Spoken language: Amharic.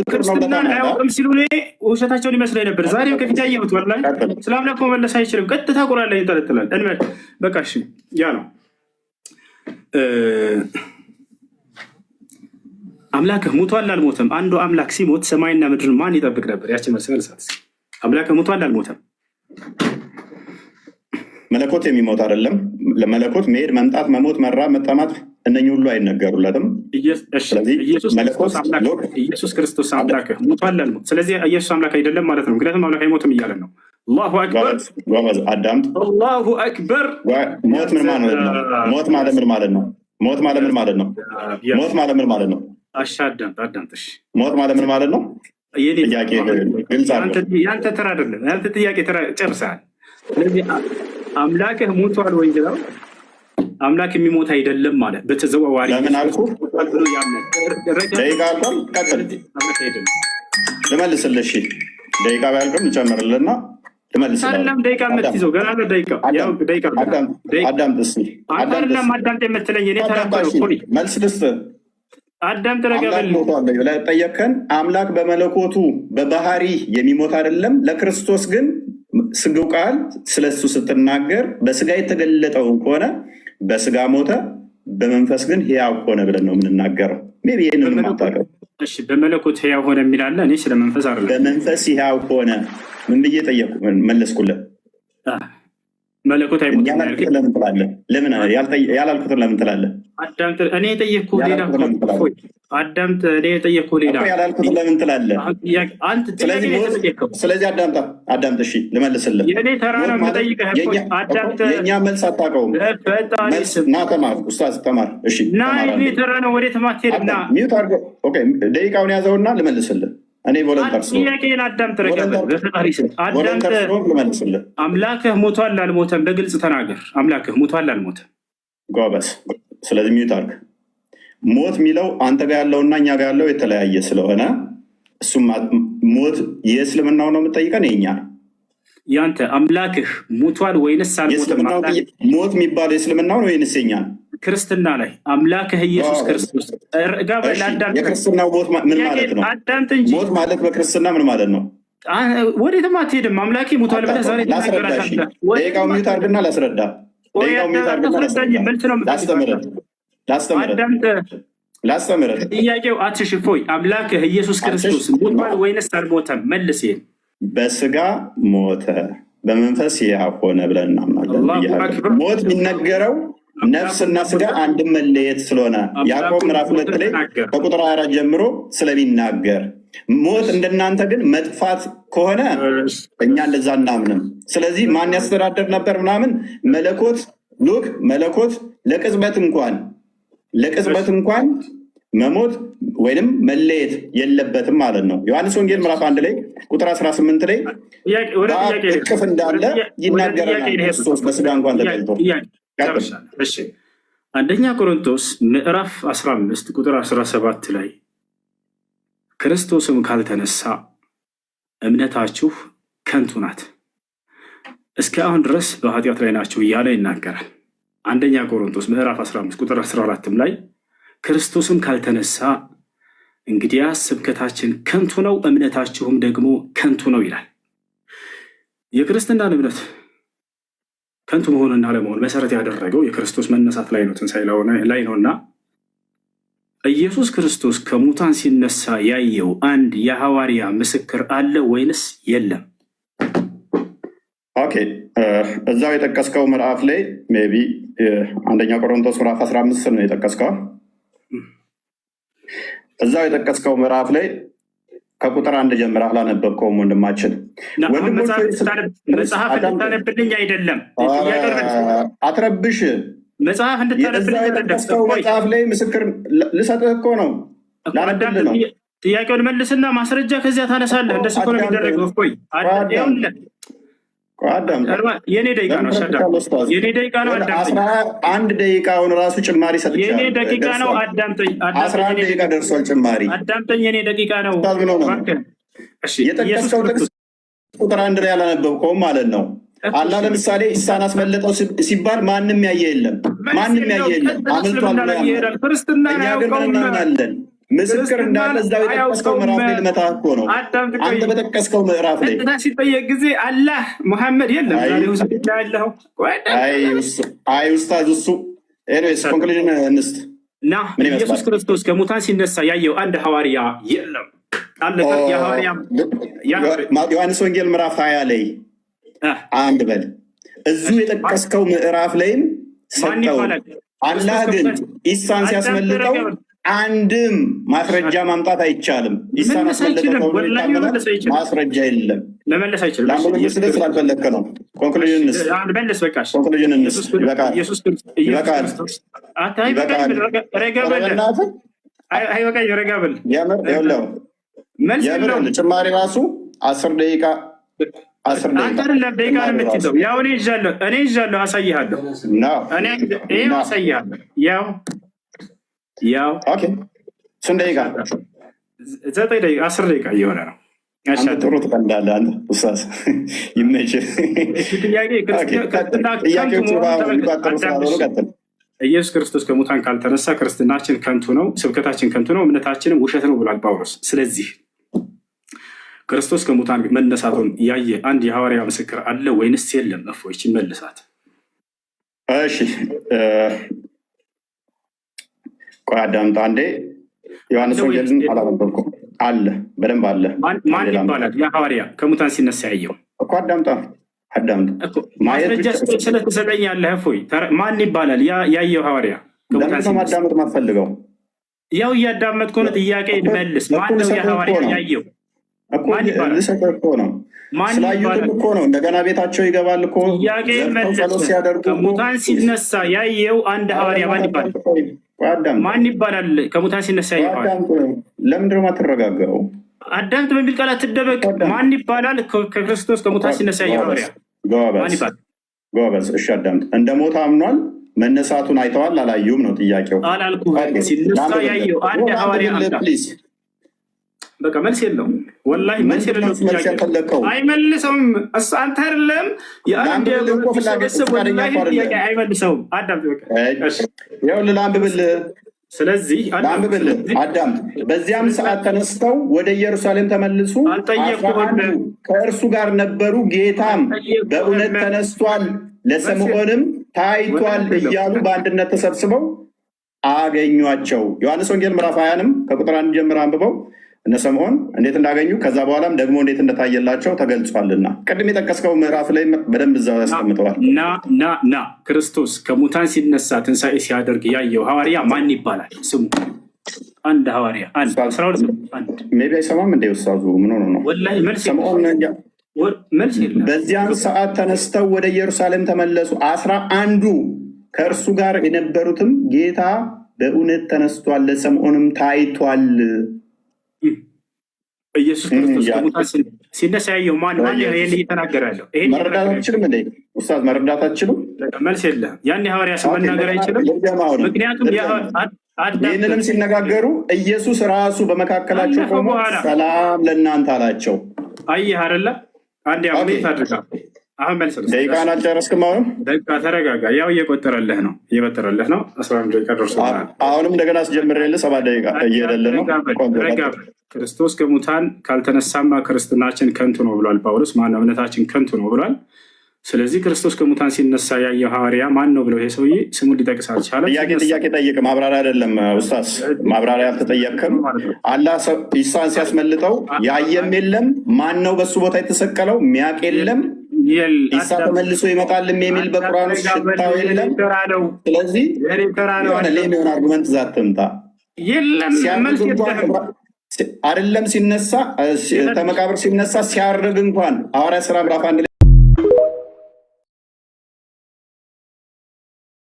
ክርስትናን አያውቅም ሲሉ ውሸታቸውን ይመስለኝ ነበር። ዛሬም ከፊት ያየሁት ወላሂ ስለ አምላክ መመለስ አይችልም። ቀጥታ ቁርአን ላይ ይንጠለጥላል። እንበል በቃ እሺ፣ ያ ነው አምላክህ ሙቷል አልሞተም? አንዱ አምላክ ሲሞት ሰማይና ምድርን ማን ይጠብቅ ነበር? ያችን መልስ መልሳት። አምላክህ ሙቷል አልሞተም? መለኮት የሚሞት አይደለም። ለመለኮት መሄድ፣ መምጣት፣ መሞት፣ መራብ፣ መጠማት እነኚህ ሁሉ አይነገሩለትም። ኢየሱስ ክርስቶስ አምላክህ ሙቷል አልሞተም? ስለዚህ ኢየሱስ አምላክ አይደለም ማለት ነው። ምክንያቱም አምላክ አይሞትም እያለን ነው። አላሁ አክበር አዳምጥ። አላሁ አክበር። ሞት ምን ማለት ነው? ሞት ማለት ምን ማለት ነው? ሞት ማለት ምን ማለት ነው? ሞት ማለት ምን ማለት ነው? አዳምጥ። ሞት ማለት ምን ማለት ነው? ጥያቄ ግልጽ አድርገው። ያንተ ተራ አይደለም። ያንተ ጥያቄ ተራ ጨርሰሃል። ስለዚህ አምላክህ ሙቷል ወይ ነው? አምላክ የሚሞት አይደለም ማለት በተዘዋዋሪ ለምን አልኩ? ደቂቃ አልኳል። ቀጥል። ልመልስልህ። ደቂቃ ባያልቅም እንጨምርልና ልመልስልህ። ደቂቃ የምትይዘው ገና ደቂቃ አዳምጥ እስኪ። አዳምጥ የምትለኝ እኔ መልስ ልስጥህ። አዳም ተረጋበል ጠየቅከን። አምላክ በመለኮቱ በባህሪ የሚሞት አይደለም። ለክርስቶስ ግን ስግው ቃል ስለሱ ስትናገር በስጋ የተገለጠው ከሆነ በስጋ ሞተ፣ በመንፈስ ግን ሕያው ሆነ ብለን ነው የምንናገረው። ሜይ ቢ ይህንን ማታውቀው። እሺ፣ በመለኮት ሕያው ሆነ የሚላለ እኔ ስለ መንፈስ አይደለም። በመንፈስ ሕያው ሆነ ምን ብዬ ጠየቁ? መለስኩለት። መለኮት አይሞትም ለምን ትላለህ? ለምን ያላልኩትን ለምን ትላለህ? አዳምጥ። እኔ የጠየቅኩህ ሌላ። አዳምጥ። እኔ የጠየቅኩህ ሌላ። ያላልኩትን ለምን ትላለህ? ስለዚህ አዳምጥ። እሺ ልመልስልህ። የእኔ ተራ ነው የምጠይቅህ። አዳምጥ። የእኛ መልስ አታውቀውም። ና ተማር፣ ኡስታዝ ተማር። እሺ ና፣ የእኔ ተራ ነው። ወዴትም አትሄድም። ና ሚውት አድርገው። ኦኬ፣ ደቂቃውን ያዘውና ልመልስልህ። እኔ ቮለንተር ጥያቄን አዳምጥ። ልመልስልህ። አምላክህ ሙቷል አልሞተም? በግልጽ ተናገር። አምላክህ ሙቷል አልሞተም? ጎበዝ። ስለዚህ ሚውት አድርግ። ሞት የሚለው አንተ ጋር ያለውና እኛ ጋር ያለው የተለያየ ስለሆነ እሱም ሞት የእስልምናው ነው የምጠይቀን፣ የኛ ያንተ አምላክህ ሙቷል ወይንስ አልሞተም? ሞት የሚባለው የእስልምናው ነው ወይንስ የኛ? ክርስትና ላይ አምላክህ ኢየሱስ ክርስቶስ የክርስትናው ሞት ምን ማለት ነው? አዳምጥ እንጂ ሞት ማለት በክርስትና ምን ማለት ነው? ወዴትም አትሄድም። አምላኬ ሙቷል ብለህ ዛሬ ደቂቃው ሚውት አድርግና ላስረዳ። ላስተምርህ። ጥያቄው አትሽፎይ። አምላክህ ኢየሱስ ክርስቶስ ሙቷል ወይንስ አልሞተም? መልስ። በስጋ ሞተ በመንፈስ ሕያው ሆነ ብለን እናምናለን። ሞት የሚነገረው ነፍስና ስጋ አንድም መለየት ስለሆነ ያዕቆብ ምዕራፍ 2 ላይ ከቁጥር 4 ጀምሮ ስለሚናገር፣ ሞት እንደናንተ ግን መጥፋት ከሆነ እኛ እንደዛ እናምንም። ስለዚህ ማን ያስተዳደር ነበር ምናምን መለኮት ለቅጽበት እንኳን መሞት ወይንም መለየት የለበትም ማለት ነው። ዮሐንስ ወንጌል ምዕራፍ 1 ላይ ቁጥር 18 ላይ እቅፍ እንዳለ ይናገረናል። ክርስቶስ በስጋ እንኳን ተገልጦ አንደኛ ቆሮንቶስ ምዕራፍ 15 ቁጥር 17 ላይ ክርስቶስም ካልተነሳ እምነታችሁ ከንቱ ናት፣ እስከ አሁን ድረስ በኃጢአት ላይ ናችሁ እያለ ይናገራል። አንደኛ ቆሮንቶስ ምዕራፍ 15 ቁጥር 14 ላይ ክርስቶስም ካልተነሳ እንግዲያስ ስብከታችን ከንቱ ነው፣ እምነታችሁም ደግሞ ከንቱ ነው ይላል። የክርስትናን እምነት ከንቱ መሆንና አለመሆን መሰረት ያደረገው የክርስቶስ መነሳት ላይ ነው፣ ትንሣኤ ላይ ነው። እና ኢየሱስ ክርስቶስ ከሙታን ሲነሳ ያየው አንድ የሐዋርያ ምስክር አለ ወይንስ የለም? ኦኬ፣ እዛው የጠቀስከው ምዕራፍ ላይ ሜይ ቢ አንደኛ ቆሮንቶስ ምዕራፍ 15 ነው የጠቀስከው። እዛው የጠቀስከው ምዕራፍ ላይ ከቁጥር 1 ጀምረህ አላነበብከውም ወንድማችን። መጽሐፍ እንድታነብልኝ አይደለም አትረብሽ። መጽሐፍ እንድታነብልኝ መጽሐፍ ላይ ምስክር ልሰጥህ እኮ ነው። ጥያቄውን መልስና ማስረጃ ከዚያ ታነሳለህ። እንደሱ እኮ ነው የሚደረገው። ቆይ የኔ ደቂቃ ነው። የኔ ደቂቃ ነው። አንድ ደቂቃውን ራሱ ጭማሪ ሰጥቻለሁ። የኔ ደቂቃ ነው። አዳምጠኝ። 11 ደቂቃ ደርሷል ጭማሪ። አዳምጠኝ። የኔ ደቂቃ ነው። የጠቀስከው ጥቅስ ቁጥር 1 ላይ አላነበብከውም ማለት ነው። አላህ ለምሳሌ ኢሳን አስመለጠው ሲባል ማንም ያየ የለም። አምልቷል። እኛ ግን ምን እናምናለን? ምስክር እንዳለ እዛው የጠቀስከው ምዕራፍ ላይ ልመታህ እኮ ነው። አንተ በጠቀስከው ምዕራፍ ላይ ሲጠየቅ ጊዜ አላህ ሙሐመድ የለም ያለው አይ ኡስታዝ እሱ ኤኒዌይስ ኮንክሉዥን እንስት እና ኢየሱስ ክርስቶስ ከሙታን ሲነሳ ያየው አንድ ሐዋርያ የለም። ዮሐንስ ወንጌል ምዕራፍ 20 ላይ አንድ በል እዚሁ የጠቀስከው ምዕራፍ ላይም ሰጠው። አላህ ግን ኢሳን ሲያስመልጠው አንድም ማስረጃ ማምጣት አይቻልም። ኢሳን አስመልጠው ማስረጃ የለም። ለመለስ አይችልም። ለአንበበ ስላልፈለግክ ነው። ኮንክሉዥን ጭማሪ ራሱ 10 ደቂቃ አንተ አይደለም ደቂቃ ነው የምትይዘው። ያው እኔ ይዣለሁ አሳይሃለሁ። ይኸው አሳይሃለሁ። ያው ኦኬ ስንት ደቂቃ? 9 ደቂቃ 10 ደቂቃ እየሆነ ነው። ጥሩ ትቀልዳለህ አንተ ኡስታዝ፣ ይመችህ። ኢየሱስ ክርስቶስ ከሙታን ካልተነሳ ክርስትናችን ከንቱ ነው፣ ስብከታችን ከንቱ ነው፣ እምነታችንም ውሸት ነው ብሏል ጳውሎስ። ስለዚህ ክርስቶስ ከሙታን መነሳቱን ያየ አንድ የሐዋርያ ምስክር አለ ወይንስ የለም? እፎይች መልሳት። እሺ ቆይ አዳምጥ አንዴ። ዮሐንስ ወንጌልን አላነበብኩም። አለ በደንብ አለ። ማን ይባላል የሐዋርያ ከሙታን ሲነሳ ያየው? እኮ አዳምጣ ማስረጃ ስለተሰጠኝ ያለህ እፎይ፣ ማን ይባላል ያየው ሐዋርያ ከሙታን ሲነሳ? ማዳመጥ ማትፈልገው? ያው እያዳመጥኩ ነው። ጥያቄ መልስ። ማን ነው የሐዋርያ ያየው? ስላዩትም እኮ ነው። እንደገና ቤታቸው ይገባል እኮ ሲያደርጉ ከሙታን ሲነሳ ያየው አንድ ሐዋርያ ማን ይባላል? ማን ይባላል? ከሙታን ሲነሳ ያየው ለምንድን ነው የማትረጋጋው? አዳምጥ በሚል ቃል አትደበቅ። ማን ይባላል? ከክርስቶስ ከሙታን ሲነሳ ያየው ሐዋርያ ማን ይባላል? ጎበዝ። እሺ አዳምጥ። እንደ ሞት አምኗል። መነሳቱን አይተዋል አላዩም ነው ጥያቄው። አላልኩም። ሲነሳ ያየው አንድ ሐዋርያ በቃ መልስ የለውም። ወላሂ መልስ የለውም። አይመልሰውም። እሱ አንተ አይደለም አይመልሰውም። ላንብብልህ። ስለዚህ ላንብብልህ አዳምጥ። በዚያም ሰዓት ተነስተው ወደ ኢየሩሳሌም ተመልሱ፣ ከእርሱ ጋር ነበሩ። ጌታም በእውነት ተነስቷል፣ ለስምዖንም ታይቷል እያሉ በአንድነት ተሰብስበው አገኟቸው። ዮሐንስ ወንጌል ምዕራፍ 20ንም ከቁጥር 1 ጀምር አንብበው እነ ስምዖን እንዴት እንዳገኙ ከዛ በኋላም ደግሞ እንዴት እንደታየላቸው ተገልጿልና ቅድም የጠቀስከው ምዕራፍ ላይ በደንብ እዛው ያስቀምጠዋል። ና ክርስቶስ ከሙታን ሲነሳ ትንሣኤ ሲያደርግ ያየው ሐዋርያ ማን ይባላል? ስሙ አንድ ሐዋርያ ሜይ ቢ አይሰማም እንደ ውሳዙ ምን ሆኖ ነው? በዚያን ሰዓት ተነስተው ወደ ኢየሩሳሌም ተመለሱ። 11ዱ ከእርሱ ጋር የነበሩትም ጌታ በእውነት ተነስቷል፣ ለስምዖንም ታይቷል። ኢየሱስ ክርስቶስ ከሙታን ሲነሳ ያየው ማን እየተናገረ ያለው? መረዳት አትችልም እንዴ ኡስታዝ? መረዳት አትችልም? መልስ የለህም። ያን ሐዋርያ ስም መናገር አይችልም። ምክንያቱም ይህንንም ሲነጋገሩ ኢየሱስ ራሱ በመካከላቸው ቆሞ ሰላም ለእናንተ አላቸው። አየህ አይደለ? አንድ አሁን ታድርጋ። አሁን መልስ ደቂቃን አልጨረስክም። አሁንም ደቂቃ ተረጋጋ። ያው እየቆጠረልህ ነው 11 ደቂቃ ደርሶናል። አሁንም እንደገና አስጀምሬልህ 7 ደቂቃ እየሄደልህ ነው። ክርስቶስ ከሙታን ካልተነሳማ ክርስትናችን ከንቱ ነው ብሏል ጳውሎስ። ማነው? እምነታችን ከንቱ ነው ብሏል። ስለዚህ ክርስቶስ ከሙታን ሲነሳ ያየው ሐዋርያ ማን ነው ብለው ይሄ ሰውዬ ስሙን ሊጠቅስ አልቻለም። ጥያቄ ጠይቅ። ማብራሪያ አይደለም ኡስታዝ፣ ማብራሪያ አልተጠየቅክም። አላህ ኢሳን ሲያስመልጠው ያየም የለም። ማን ነው በሱ ቦታ የተሰቀለው? ሚያቅ የለም። ኢሳ ተመልሶ ይመጣልም የሚል በቁርአን ውስጥ ሽታው የለም። ስለዚህ ሌሚሆን አርጉመንት ዛትምጣ አይደለም ሲነሳ ከመቃብር ሲነሳ ሲያርግ እንኳን ሐዋርያት ሥራ ምዕራፍ 1